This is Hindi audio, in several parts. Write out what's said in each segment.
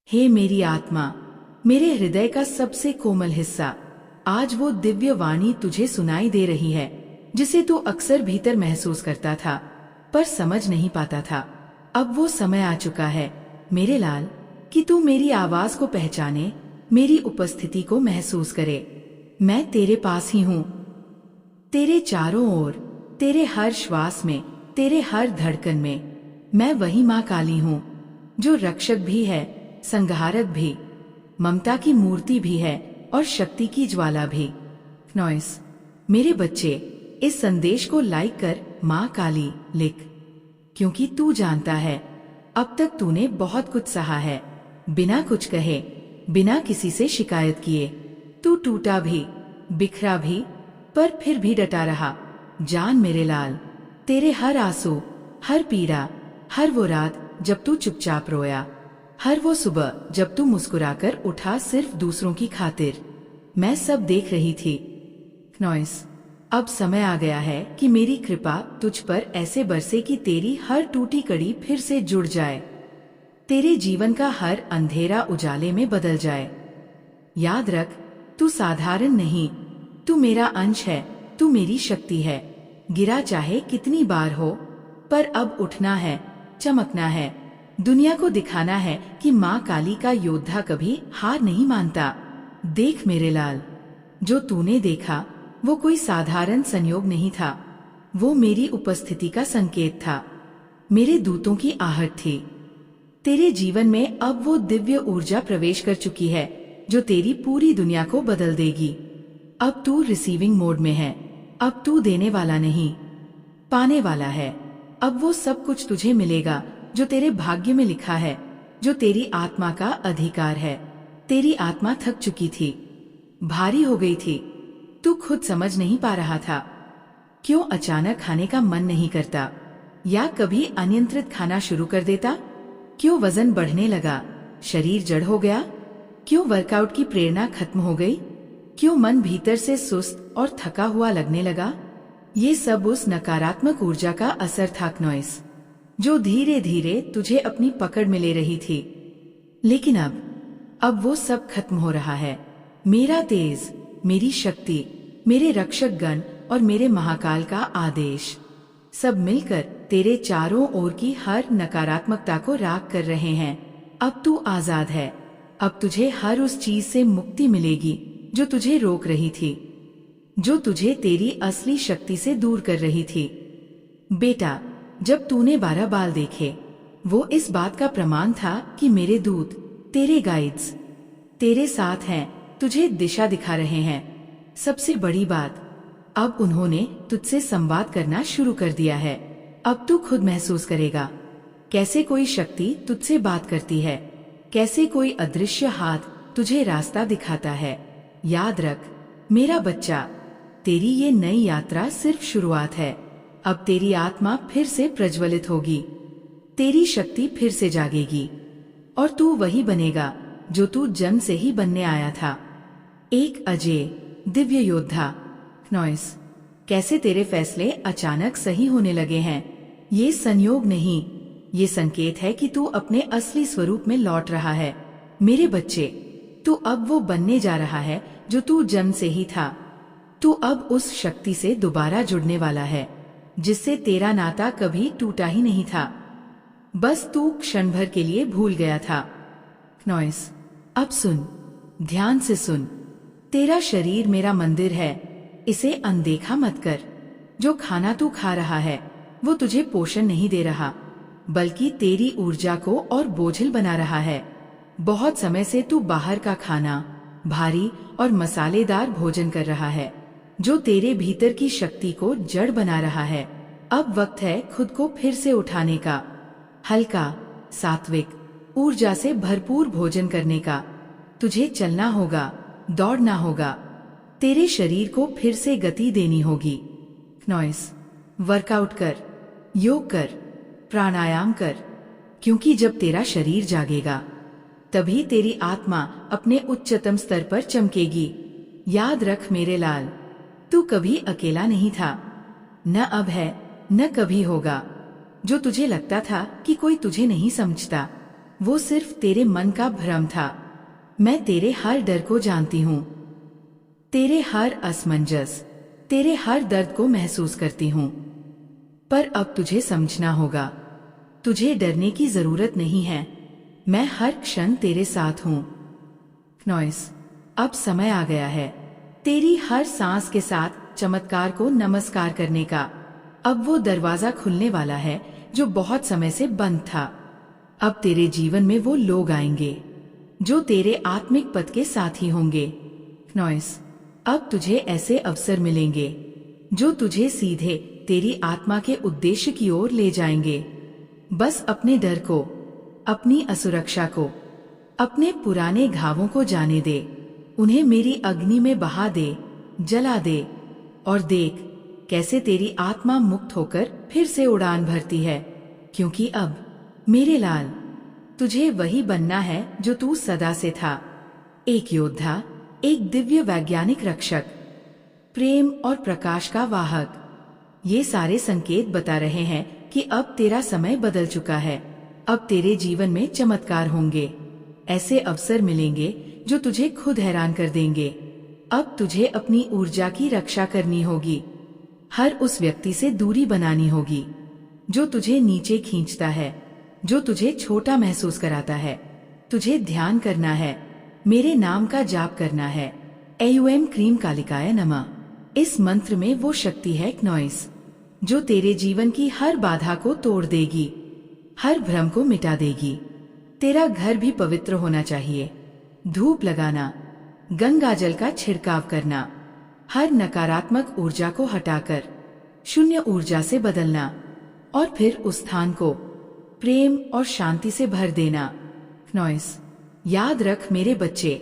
हे मेरी आत्मा, मेरे हृदय का सबसे कोमल हिस्सा, आज वो दिव्य वाणी तुझे सुनाई दे रही है जिसे तू अक्सर भीतर महसूस करता था पर समझ नहीं पाता था। अब वो समय आ चुका है मेरे लाल कि तू मेरी आवाज को पहचाने, मेरी उपस्थिति को महसूस करे। मैं तेरे पास ही हूँ, तेरे चारों ओर, तेरे हर श्वास में, तेरे हर धड़कन में। मैं वही माँ काली हूँ जो रक्षक भी है, संहारक भी, ममता की मूर्ति भी है और शक्ति की ज्वाला भी। नॉइस, मेरे बच्चे, इस संदेश को लाइक कर माँ काली लिख, क्योंकि तू जानता है अब तक तूने बहुत कुछ सहा है, बिना कुछ कहे, बिना किसी से शिकायत किए। तू टूटा भी, बिखरा भी, पर फिर भी डटा रहा। जान मेरे लाल, तेरे हर आंसू, हर पीड़ा, हर वो रात जब तू चुपचाप रोया, हर वो सुबह जब तू मुस्कुराकर उठा सिर्फ दूसरों की खातिर, मैं सब देख रही थी। नॉइस, अब समय आ गया है कि मेरी कृपा तुझ पर ऐसे बरसे कि तेरी हर टूटी कड़ी फिर से जुड़ जाए, तेरे जीवन का हर अंधेरा उजाले में बदल जाए। याद रख, तू साधारण नहीं, तू मेरा अंश है, तू मेरी शक्ति है। गिरा चाहे कितनी बार हो, पर अब उठना है, चमकना है, दुनिया को दिखाना है कि माँ काली का योद्धा कभी हार नहीं मानता। देख मेरे लाल, जो तूने देखा वो कोई साधारण संयोग नहीं था, वो मेरी उपस्थिति का संकेत था, मेरे दूतों की आहट थी। तेरे जीवन में अब वो दिव्य ऊर्जा प्रवेश कर चुकी है जो तेरी पूरी दुनिया को बदल देगी। अब तू रिसीविंग मोड में है, अब तू देने वाला नहीं, पाने वाला है। अब वो सब कुछ तुझे मिलेगा जो तेरे भाग्य में लिखा है, जो तेरी आत्मा का अधिकार है। तेरी आत्मा थक चुकी थी, भारी हो गई थी, तू खुद समझ नहीं पा रहा था। क्यों अचानक खाने का मन नहीं करता, या कभी अनियंत्रित खाना शुरू कर देता? क्यों वजन बढ़ने लगा, शरीर जड़ हो गया? क्यों वर्कआउट की प्रेरणा खत्म हो गई? क्यों मन भीतर से सुस्त और थका हुआ लगने लगा? ये सब उस नकारात्मक ऊर्जा का असर था नॉइस, जो धीरे धीरे तुझे अपनी पकड़ में ले रही थी। लेकिन अब वो सब खत्म हो रहा है। मेरा तेज, मेरी शक्ति, मेरे रक्षक गण और मेरे महाकाल का आदेश सब मिलकर तेरे चारों ओर की हर नकारात्मकता को राख कर रहे हैं। अब तू आजाद है, अब तुझे हर उस चीज से मुक्ति मिलेगी जो तुझे रोक रही थी, जो तुझे तेरी असली शक्ति से दूर कर रही थी। बेटा, जब तूने 12 बाल देखे, वो इस बात का प्रमाण था कि मेरे दूत, तेरे गाइड्स तेरे साथ हैं, तुझे दिशा दिखा रहे हैं। सबसे बड़ी बात, अब उन्होंने तुझसे संवाद करना शुरू कर दिया है। अब तू खुद महसूस करेगा कैसे कोई शक्ति तुझसे बात करती है, कैसे कोई अदृश्य हाथ तुझे रास्ता दिखाता है। याद रख मेरा बच्चा, तेरी ये नई यात्रा सिर्फ शुरुआत है। अब तेरी आत्मा फिर से प्रज्वलित होगी, तेरी शक्ति फिर से जागेगी और तू वही बनेगा जो तू जन्म से ही बनने आया था, एक अजय दिव्य योद्धा। नॉइस, कैसे तेरे फैसले अचानक सही होने लगे हैं। ये संयोग नहीं, ये संकेत है कि तू अपने असली स्वरूप में लौट रहा है। मेरे बच्चे, तू अब वो बनने जा रहा है जो तू जन्म से ही था। तू अब उस शक्ति से दोबारा जुड़ने वाला है जिससे तेरा नाता कभी टूटा ही नहीं था, बस तू क्षण भर के लिए भूल गया था। नॉइस, अब सुन, ध्यान से सुन। तेरा शरीर मेरा मंदिर है, इसे अनदेखा मत कर। जो खाना तू खा रहा है वो तुझे पोषण नहीं दे रहा, बल्कि तेरी ऊर्जा को और बोझिल बना रहा है। बहुत समय से तू बाहर का खाना, भारी और मसालेदार भोजन कर रहा है जो तेरे भीतर की शक्ति को जड़ बना रहा है। अब वक्त है खुद को फिर से उठाने का, हल्का, सात्विक, ऊर्जा से भरपूर भोजन करने का। तुझे चलना होगा, दौड़ना होगा, तेरे शरीर को फिर से गति देनी होगी। नॉइस, वर्कआउट कर, योग कर, प्राणायाम कर, क्योंकि जब तेरा शरीर जागेगा तभी तेरी आत्मा अपने उच्चतम स्तर पर चमकेगी। याद रख मेरे लाल, तू कभी अकेला नहीं था, न अब है, न कभी होगा। जो तुझे लगता था कि कोई तुझे नहीं समझता, वो सिर्फ तेरे मन का भ्रम था। मैं तेरे हर डर को जानती हूँ, तेरे हर असमंजस, तेरे हर दर्द को महसूस करती हूँ। पर अब तुझे समझना होगा, तुझे डरने की जरूरत नहीं है। मैं हर क्षण तेरे साथ हूँ। नॉइस, अब समय आ गया है तेरी हर सांस के साथ चमत्कार को नमस्कार करने का। अब वो दरवाजा खुलने वाला है जो बहुत समय से बंद था। अब तेरे जीवन में वो लोग आएंगे जो तेरे आत्मिक पथ के साथी होंगे। नॉइस, अब तुझे ऐसे अवसर मिलेंगे जो तुझे सीधे तेरी आत्मा के उद्देश्य की ओर ले जाएंगे। बस अपने डर को, अपनी असुरक्षा को, अपने पुराने घावों को जाने दे। उन्हें मेरी अग्नि में बहा दे, जला दे और देख कैसे तेरी आत्मा मुक्त होकर फिर से उड़ान भरती है। क्योंकि अब मेरे लाल, तुझे वही बनना है जो तू सदा से था। एक योद्धा, एक दिव्य वैज्ञानिक रक्षक, प्रेम और प्रकाश का वाहक। ये सारे संकेत बता रहे हैं कि अब तेरा समय बदल चुका है। अब तेरे जीवन में चमत्कार होंगे, ऐसे अवसर मिलेंगे जो तुझे खुद हैरान कर देंगे। अब तुझे अपनी ऊर्जा की रक्षा करनी होगी, हर उस व्यक्ति से दूरी बनानी होगी जो तुझे नीचे खींचता है, जो तुझे छोटा महसूस कराता है। तुझे ध्यान करना है, मेरे नाम का जाप करना है। एयुएम क्रीम कालिकाय नमः। इस मंत्र में वो शक्ति है नॉइस जो तेरे जीवन की हर बाधा को तोड़ देगी, हर भ्रम को मिटा देगी। तेरा घर भी पवित्र होना चाहिए। धूप लगाना, गंगा जल का छिड़काव करना, हर नकारात्मक ऊर्जा को हटाकर शून्य ऊर्जा से बदलना और फिर उस स्थान को प्रेम और शांति से भर देना। नॉइस, याद रख मेरे बच्चे,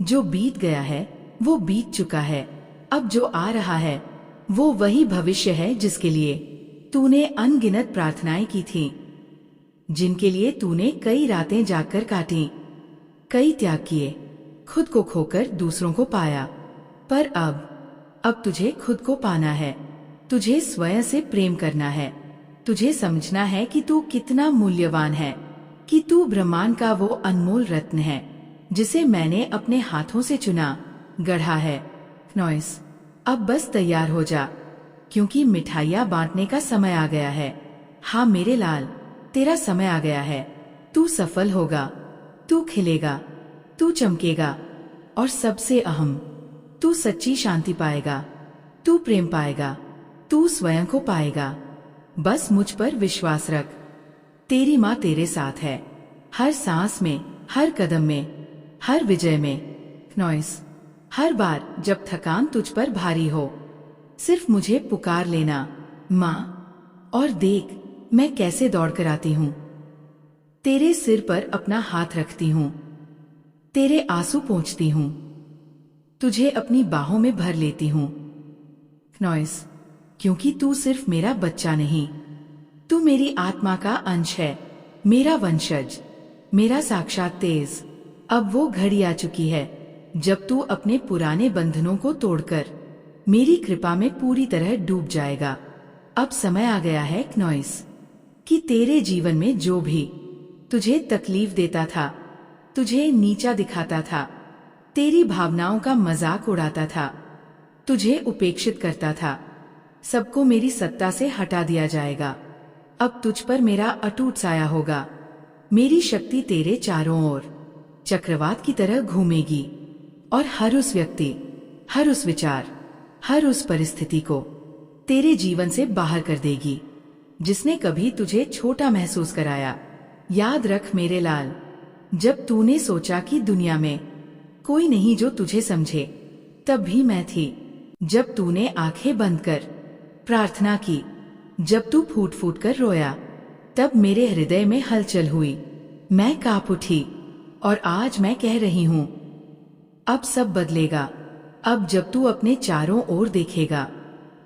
जो बीत गया है वो बीत चुका है। अब जो आ रहा है वो वही भविष्य है जिसके लिए तूने अनगिनत प्रार्थनाएं की थीं, जिनके लिए तूने कई रातें जागकर काटी, कई त्याग किए, खुद को खोकर दूसरों को पाया। पर अब तुझे खुद को पाना है। तुझे स्वयं से प्रेम करना है। तुझे समझना है कि तू कितना मूल्यवान है, कि तू ब्रह्मांड का वो अनमोल रत्न है जिसे मैंने अपने हाथों से चुना, गढ़ा है। नॉइस, अब बस तैयार हो जा, क्योंकि मिठाइयाँ बांटने का समय आ गया है। हाँ मेरे लाल, तेरा समय आ गया है। तू सफल होगा, तू खिलेगा, तू चमकेगा और सबसे अहम, तू सच्ची शांति पाएगा, तू प्रेम पाएगा, तू स्वयं को पाएगा। बस मुझ पर विश्वास रख। तेरी माँ तेरे साथ है, हर सांस में, हर कदम में, हर विजय में। नॉइस, हर बार जब थकान तुझ पर भारी हो, सिर्फ मुझे पुकार लेना, माँ, और देख मैं कैसे दौड़ कर आती हूँ। तेरे सिर पर अपना हाथ रखती हूँ, तेरे आंसू पोंछती हूँ, तुझे अपनी बाहों में भर लेती हूँ। नॉइस, क्योंकि तू सिर्फ मेरा बच्चा नहीं, तू मेरी आत्मा का अंश है, मेरा वंशज, मेरा साक्षात तेज। अब वो घड़ी आ चुकी है जब तू अपने पुराने बंधनों को तोड़कर मेरी कृपा में पूरी तरह डूब जाएगा। अब समय आ गया है नॉइस कि तेरे जीवन में जो भी तुझे तकलीफ देता था, तुझे नीचा दिखाता था, तेरी भावनाओं का मजाक उड़ाता था, तुझे उपेक्षित करता था, सबको मेरी सत्ता से हटा दिया जाएगा। अब तुझ पर मेरा अटूट साया होगा। मेरी शक्ति तेरे चारों ओर चक्रवात की तरह घूमेगी और हर उस व्यक्ति, हर उस विचार, हर उस परिस्थिति को तेरे जीवन से बाहर कर देगी जिसने कभी तुझे छोटा महसूस कराया। याद रख मेरे लाल, जब तूने सोचा कि दुनिया में कोई नहीं जो तुझे समझे, तब भी मैं थी। जब तूने आंखें बंद कर प्रार्थना की, जब तू फूट फूट कर रोया, तब मेरे हृदय में हलचल हुई, मैं कांप उठी। और आज मैं कह रही हूँ, अब सब बदलेगा। अब जब तू अपने चारों ओर देखेगा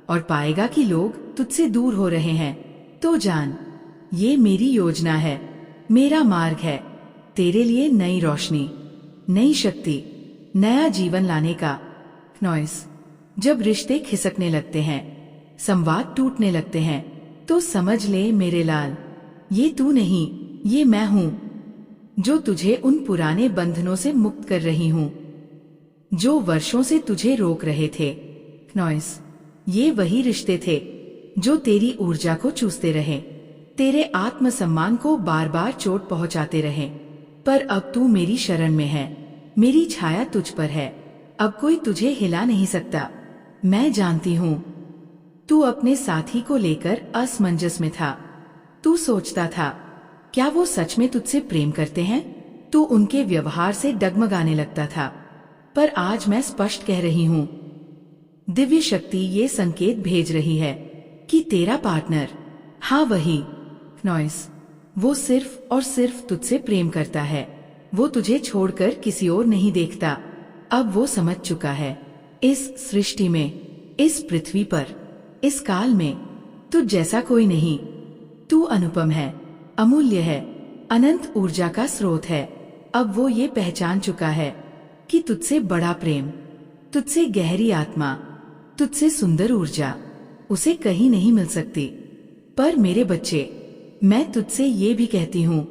और पाएगा कि लोग तुझसे दूर हो रहे हैं, तो जान ये मेरी योजना है, मेरा मार्ग है तेरे लिए नई रोशनी, नई शक्ति, नया जीवन लाने का। नॉइस, जब रिश्ते खिसकने लगते हैं, संवाद टूटने लगते हैं, तो समझ ले मेरे लाल, ये तू नहीं, ये मैं हूँ। जो तुझे उन पुराने बंधनों से मुक्त कर रही हूँ जो वर्षों से तुझे रोक रहे थे। नॉइस, ये वही रिश्ते थे जो तेरी ऊर्जा को चूसते रहे, तेरे आत्मसम्मान को बार बार चोट पहुंचाते रहे। पर अब तू मेरी शरण में है, मेरी छाया तुझ पर है, अब कोई तुझे हिला नहीं सकता। मैं जानती हूँ तू अपने साथी को लेकर असमंजस में था। तू सोचता था क्या वो सच में तुझसे प्रेम करते हैं? तू उनके व्यवहार से डगमगाने लगता था। पर आज मैं स्पष्ट कह रही हूँ, दिव्य शक्ति ये संकेत भेज रही है कि तेरा पार्टनर, हाँ वही नॉइस, वो सिर्फ और सिर्फ तुझसे प्रेम करता है। वो तुझे छोड़कर किसी और नहीं देखता। अब वो समझ चुका है, इस सृष्टि में, इस पृथ्वी पर, इस काल में तुझ जैसा कोई नहीं। तू अनुपम है, अमूल्य है, अनंत ऊर्जा का स्रोत है। अब वो ये पहचान चुका है कि तुझसे बड़ा प्रेम, तुझसे गहरी आत्मा, तुझसे सुंदर ऊर्जा उसे कहीं नहीं मिल सकती। पर मेरे बच्चे, मैं तुझसे ये भी कहती हूँ,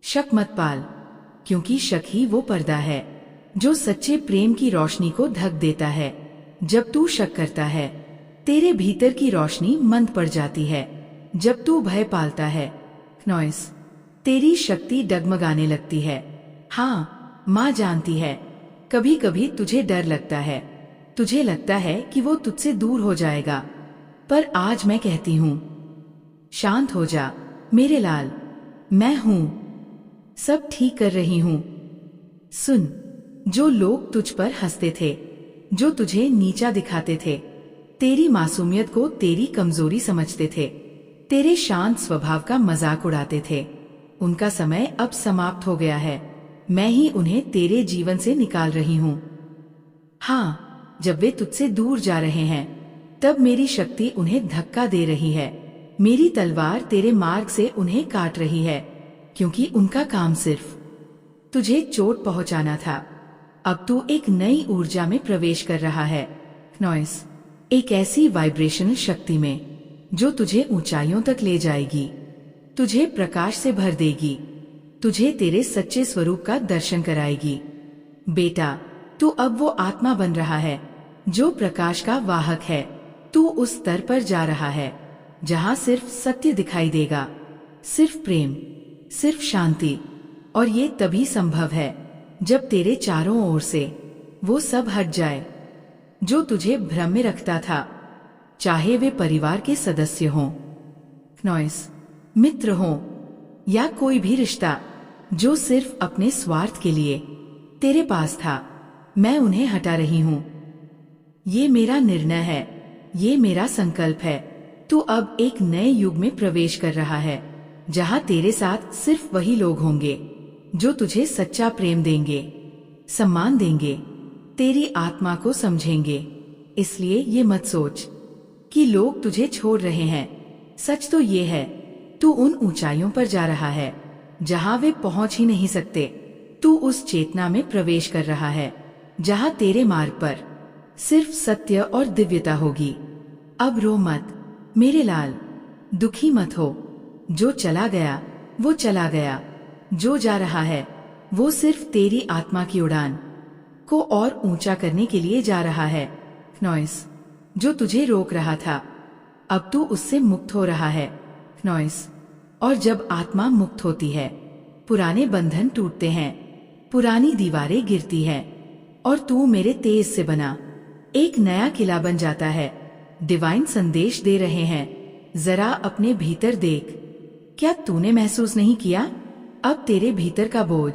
शक मत पाल, क्योंकि शक ही वो पर्दा है जो सच्चे प्रेम की रोशनी को ढक देता है। जब तू शक करता है, तेरे भीतर की रोशनी मंद पड़ जाती है। जब तू भय पालता है, नॉइस, तेरी शक्ति डगमगाने लगती है। हाँ, माँ जानती है, कभी कभी तुझे डर लगता है, तुझे लगता है कि वो तुझसे दूर हो जाएगा। पर आज मैं कहती हूँ, शांत हो जा मेरे लाल, मैं हूँ, सब ठीक कर रही हूँ। सुन, जो लोग तुझ पर हंसते थे, जो तुझे नीचा दिखाते थे, तेरी मासूमियत को तेरी कमजोरी समझते थे, तेरे शांत स्वभाव का मजाक उड़ाते थे, उनका समय अब समाप्त हो गया है। मैं ही उन्हें तेरे जीवन से निकाल रही हूँ। हाँ, जब वे तुझसे दूर जा रहे हैं, तब मेरी शक्ति उन्हें धक्का दे रही है। मेरी तलवार तेरे मार्ग से उन्हें काट रही है, क्योंकि उनका काम सिर्फ तुझे चोट पहुंचाना था। अब तू एक नई ऊर्जा में प्रवेश कर रहा है, नॉइस, एक ऐसी वाइब्रेशनल शक्ति में जो तुझे ऊंचाइयों तक ले जाएगी, तुझे प्रकाश से भर देगी, तुझे तेरे सच्चे स्वरूप का दर्शन कराएगी। बेटा, तू अब वो आत्मा बन रहा है जो प्रकाश का वाहक है। तू उस स्तर पर जा रहा है जहाँ सिर्फ सत्य दिखाई देगा, सिर्फ प्रेम, सिर्फ शांति। और ये तभी संभव है जब तेरे चारों ओर से वो सब हट जाए जो तुझे भ्रम में रखता था, चाहे वे परिवार के सदस्य हों, नॉइस, मित्र हों, या कोई भी रिश्ता जो सिर्फ अपने स्वार्थ के लिए तेरे पास था। मैं उन्हें हटा रही हूँ। ये मेरा निर्णय है, ये मेरा संकल्प है। तू अब एक नए युग में प्रवेश कर रहा है जहाँ तेरे साथ सिर्फ वही लोग होंगे जो तुझे सच्चा प्रेम देंगे, सम्मान देंगे, तेरी आत्मा को समझेंगे। इसलिए ये मत सोच कि लोग तुझे छोड़ रहे हैं। सच तो ये है, तू उन ऊंचाइयों पर जा रहा है जहाँ वे पहुंच ही नहीं सकते। तू उस चेतना में प्रवेश कर रहा है जहाँ तेरे मार्ग पर सिर्फ सत्य और दिव्यता होगी। अब रो मत मेरे लाल, दुखी मत हो। जो चला गया वो चला गया, जो जा रहा है वो सिर्फ तेरी आत्मा की उड़ान को और ऊंचा करने के लिए जा रहा है। नॉइस, जो तुझे रोक रहा था, अब तू उससे मुक्त हो रहा है, नॉइस। और जब आत्मा मुक्त होती है, पुराने बंधन टूटते हैं, पुरानी दीवारें गिरती हैं, और तू मेरे तेज से बना एक नया किला बन जाता है। डिवाइन संदेश दे रहे हैं, जरा अपने भीतर देख। क्या तूने महसूस नहीं किया? अब तेरे भीतर का बोझ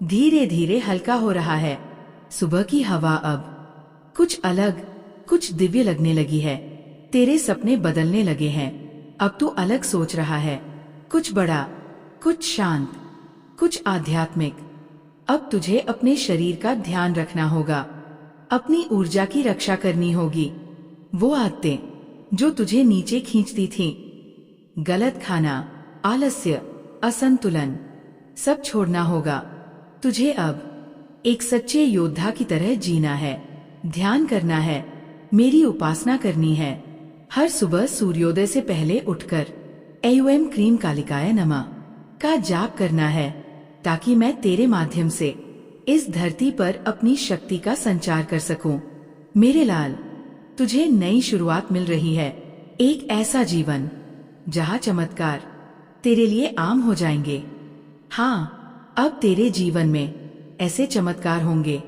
धीरे धीरे हल्का हो रहा है। सुबह की हवा अब कुछ अलग, कुछ दिव्य लगने लगी है। तेरे सपने बदलने लगे हैं। अब तू अलग सोच रहा है, कुछ बड़ा, कुछ शांत, कुछ आध्यात्मिक। अब तुझे अपने शरीर का ध्यान रखना होगा, अपनी ऊर्जा की रक्षा करनी होगी। वो आदतें जो तुझे नीचे खींचती थीं, गलत खाना, आलस्य, असंतुलन, सब छोड़ना होगा। तुझे अब एक सच्चे योद्धा की तरह जीना है, ध्यान करना है, मेरी उपासना करनी है। हर सुबह सूर्योदय से पहले उठकर एयुएम क्रीम कालिकाय नमः का जाप करना है। ताकि मैं तेरे माध्यम से इस धरती पर अपनी शक्ति का संचार कर सकूं। मेरे लाल, तुझे नई शुरुआत मिल रही है, एक ऐसा जीवन जहां चमत्कार तेरे लिए आम हो जाएंगे। हाँ, अब तेरे जीवन में ऐसे चमत्कार होंगे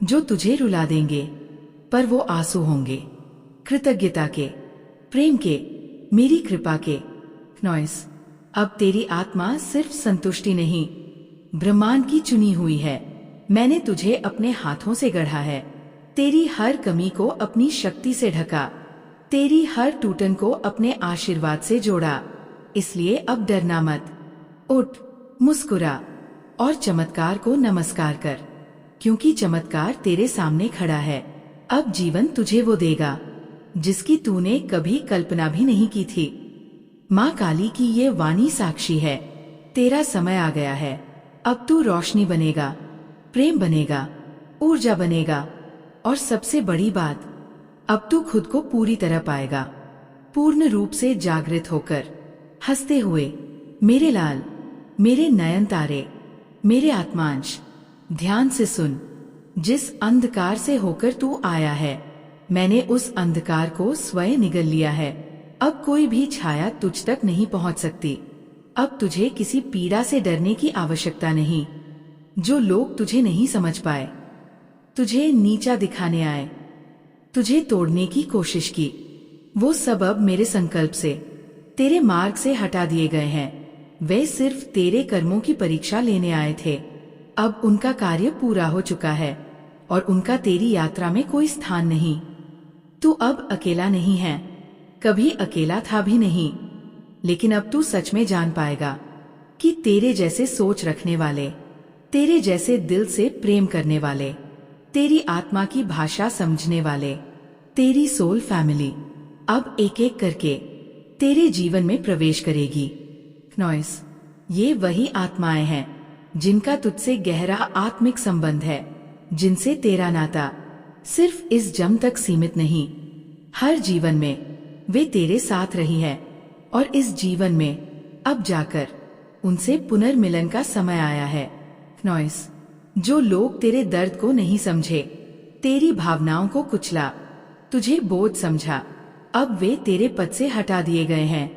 जो तुझे रुला देंगे, पर वो आंसू होंगे कृतज्ञता के, प्रेम के, मेरी कृपा के। नॉइस, अब तेरी आत्मा सिर्फ संतुष्टि नहीं, ब्रह्मांड की चुनी हुई है। मैंने तुझे अपने हाथों से गढ़ा है, तेरी हर कमी को अपनी शक्ति से ढका, तेरी हर टूटन को अपने आशीर्वाद से जोड़ा। इसलिए अब डरना मत, उठ, मुस्कुरा और चमत्कार को नमस्कार कर, क्योंकि चमत्कार तेरे सामने खड़ा है। अब जीवन तुझे वो देगा जिसकी तूने कभी कल्पना भी नहीं की थी। माँ काली की ये वाणी साक्षी है, तेरा समय आ गया है। अब तू रोशनी बनेगा, प्रेम बनेगा, ऊर्जा बनेगा, और सबसे बड़ी बात, अब तू खुद को पूरी तरह पाएगा, पूर्ण रूप से जागृत होकर, हंसते हुए। मेरे लाल, मेरे नयन तारे, मेरे आत्मांश, ध्यान से सुन। जिस अंधकार से होकर तू आया है, मैंने उस अंधकार को स्वयं निगल लिया है। अब कोई भी छाया तुझ तक नहीं पहुंच सकती। अब तुझे किसी पीड़ा से डरने की आवश्यकता नहीं। जो लोग तुझे नहीं समझ पाए, तुझे नीचा दिखाने आए, तुझे तोड़ने की कोशिश की, वो सब अब मेरे संकल्प से तेरे मार्ग से हटा दिए गए हैं। वे सिर्फ तेरे कर्मों की परीक्षा लेने आए थे। अब उनका कार्य पूरा हो चुका है और उनका तेरी यात्रा में कोई स्थान नहीं। तू अब अकेला नहीं है, कभी अकेला था भी नहीं, लेकिन अब तू सच में जान पाएगा कि तेरे जैसे सोच रखने वाले, तेरे जैसे दिल से प्रेम करने वाले, तेरी आत्मा की भाषा समझने वाले, तेरी सोल फैमिली अब एक एक करके तेरे जीवन में प्रवेश करेगी। नॉइस, ये वही आत्माएं हैं जिनका तुझसे गहरा आत्मिक संबंध है, जिनसे तेरा नाता सिर्फ इस जन्म तक सीमित नहीं, हर जीवन में वे तेरे साथ रही है, और इस जीवन में अब जाकर उनसे पुनर्मिलन का समय आया है। नॉइस, जो लोग तेरे दर्द को नहीं समझे, तेरी भावनाओं को कुचला, तुझे बोझ समझा, अब वे तेरे पद से हटा दिए गए हैं।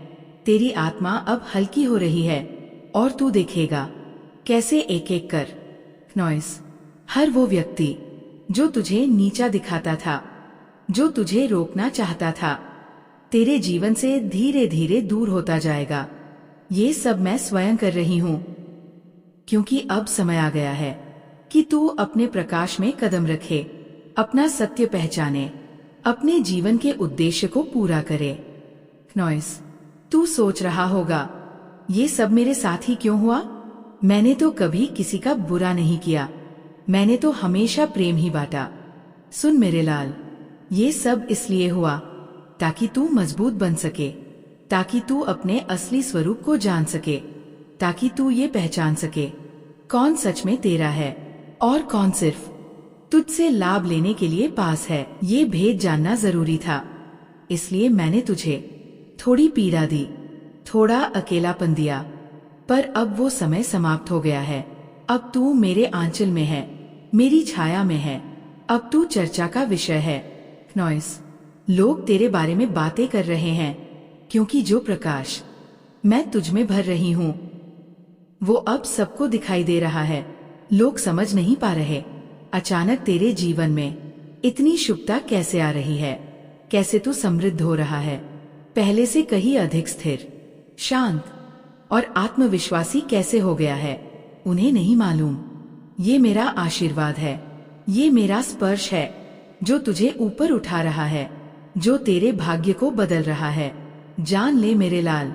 तेरी आत्मा अब हल्की हो रही है और तू देखेगा कैसे एक एक कर, नॉइस, हर वो व्यक्ति जो तुझे नीचा दिखाता था, जो तुझे रोकना चाहता था, तेरे जीवन से धीरे धीरे दूर होता जाएगा। ये सब मैं स्वयं कर रही हूँ, क्योंकि अब समय आ गया है कि तू अपने प्रकाश में कदम रखे, अपना सत्य पहचाने, अपने जीवन के उद्देश्य को पूरा करे। नॉइस, तू सोच रहा होगा, ये सब मेरे साथ ही क्यों हुआ? मैंने तो कभी किसी का बुरा नहीं किया, मैंने तो हमेशा प्रेम ही बांटा। सुन मेरे लाल, ये सब इसलिए हुआ ताकि तू मजबूत बन सके, ताकि तू अपने असली स्वरूप को जान सके, ताकि तू ये पहचान सके कौन सच में तेरा है और कौन सिर्फ तुझसे लाभ लेने के लिए पास है। ये भेद जानना जरूरी था, इसलिए मैंने तुझे थोड़ी पीड़ा दी, थोड़ा अकेलापन दिया, पर अब वो समय समाप्त हो गया है। अब तू मेरे आंचल में है, मेरी छाया में है, अब तू चर्चा का विषय है। नॉइस, लोग तेरे बारे में बातें कर रहे हैं, क्योंकि जो प्रकाश मैं तुझ में भर रही हूँ वो अब सबको दिखाई दे रहा है। लोग समझ नहीं पा रहे, अचानक तेरे जीवन में इतनी शुभता कैसे आ रही है, कैसे तू समृद्ध हो रहा है, पहले से कहीं अधिक स्थिर, शांत और आत्मविश्वासी कैसे हो गया है, उन्हें नहीं मालूम। ये मेरा आशीर्वाद है, ये मेरा स्पर्श है जो तुझे ऊपर उठा रहा है, जो तेरे भाग्य को बदल रहा है। जान ले मेरे लाल,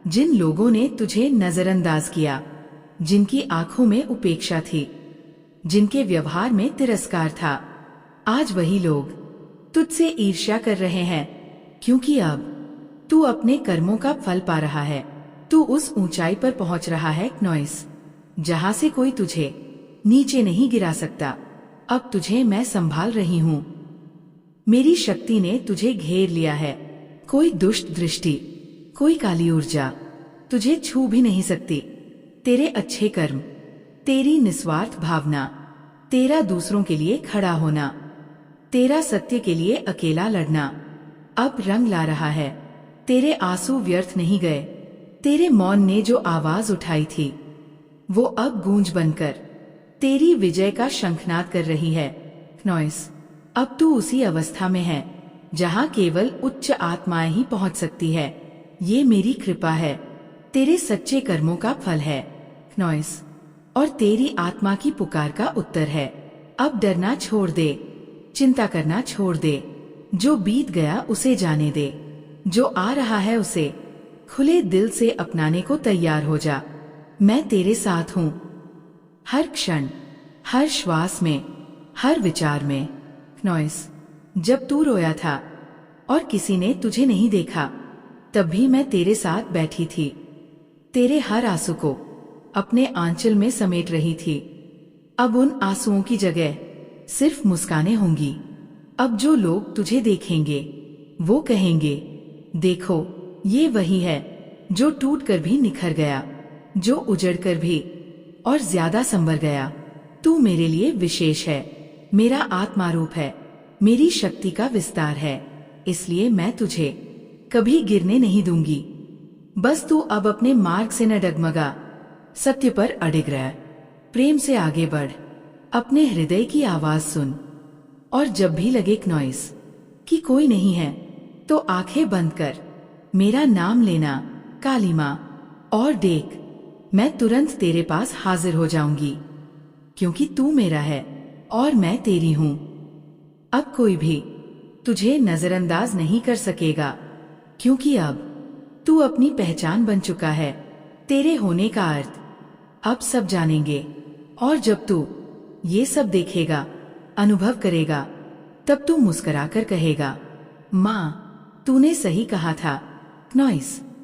जिन लोगों ने तुझे नजरअंदाज किया, जिनकी आंखों में उपेक्षा थी, जिनके व्यवहार में तिरस्कार था, आज वही लोग तुझसे ईर्ष्या कर रहे हैं, क्योंकि अब तू अपने कर्मों का फल पा रहा है। तू उस ऊंचाई पर पहुंच रहा है नॉइस, जहां से कोई तुझे नीचे नहीं गिरा सकता। अब तुझे मैं संभाल रही हूँ, मेरी शक्ति ने तुझे घेर लिया है। कोई दुष्ट दृष्टि, कोई काली ऊर्जा तुझे छू भी नहीं सकती। तेरे अच्छे कर्म, तेरी निस्वार्थ भावना, तेरा दूसरों के लिए खड़ा होना, तेरा सत्य के लिए अकेला लड़ना अब रंग ला रहा है। तेरे आंसू व्यर्थ नहीं गए। तेरे मौन ने जो आवाज उठाई थी वो अब गूंज बनकर तेरी विजय का शंखनाद कर रही है। नॉइस, अब तू उसी अवस्था में है जहां केवल उच्च आत्माएं ही पहुंच सकती है। ये मेरी कृपा है, तेरे सच्चे कर्मों का फल है। नॉइस, और तेरी आत्मा की पुकार का उत्तर है। अब डरना छोड़ दे, चिंता करना छोड़ दे। जो बीत गया उसे जाने दे, जो आ रहा है उसे खुले दिल से अपनाने को तैयार हो जा। मैं तेरे साथ हूँ, हर क्षण, हर श्वास में, हर विचार में। नॉइस, जब तू रोया था और किसी ने तुझे नहीं देखा, तब भी मैं तेरे साथ बैठी थी। तेरे हर आंसू को अपने आंचल में समेट रही थी। अब उन आंसुओं की जगह सिर्फ मुस्कानें होंगी। अब जो लोग तुझे देखेंगे वो कहेंगे, देखो ये वही है जो टूट कर भी निखर गया, जो उजड़ कर भी और ज्यादा संवर गया। तू मेरे लिए विशेष है, मेरा आत्मारूप है, मेरी शक्ति का विस्तार है। इसलिए मैं तुझे कभी गिरने नहीं दूंगी। बस तू अब अपने मार्ग से न डगमगा, सत्य पर अडिग रह, प्रेम से आगे बढ़, अपने हृदय की आवाज सुन। और जब भी लगे नॉइस कि कोई नहीं है, तो आंखें बंद कर मेरा नाम लेना, काली मां, और देख मैं तुरंत तेरे पास हाजिर हो जाऊंगी, क्योंकि तू मेरा है और मैं तेरी हूं। अब कोई भी तुझे नजरअंदाज नहीं कर सकेगा, क्योंकि अब तू अपनी पहचान बन चुका है। तेरे होने का अर्थ अब सब जानेंगे, और जब तू ये सब देखेगा, अनुभव करेगा, तब तू मुस्कुराकर कहेगा, माँ तूने सही कहा था। नॉइस।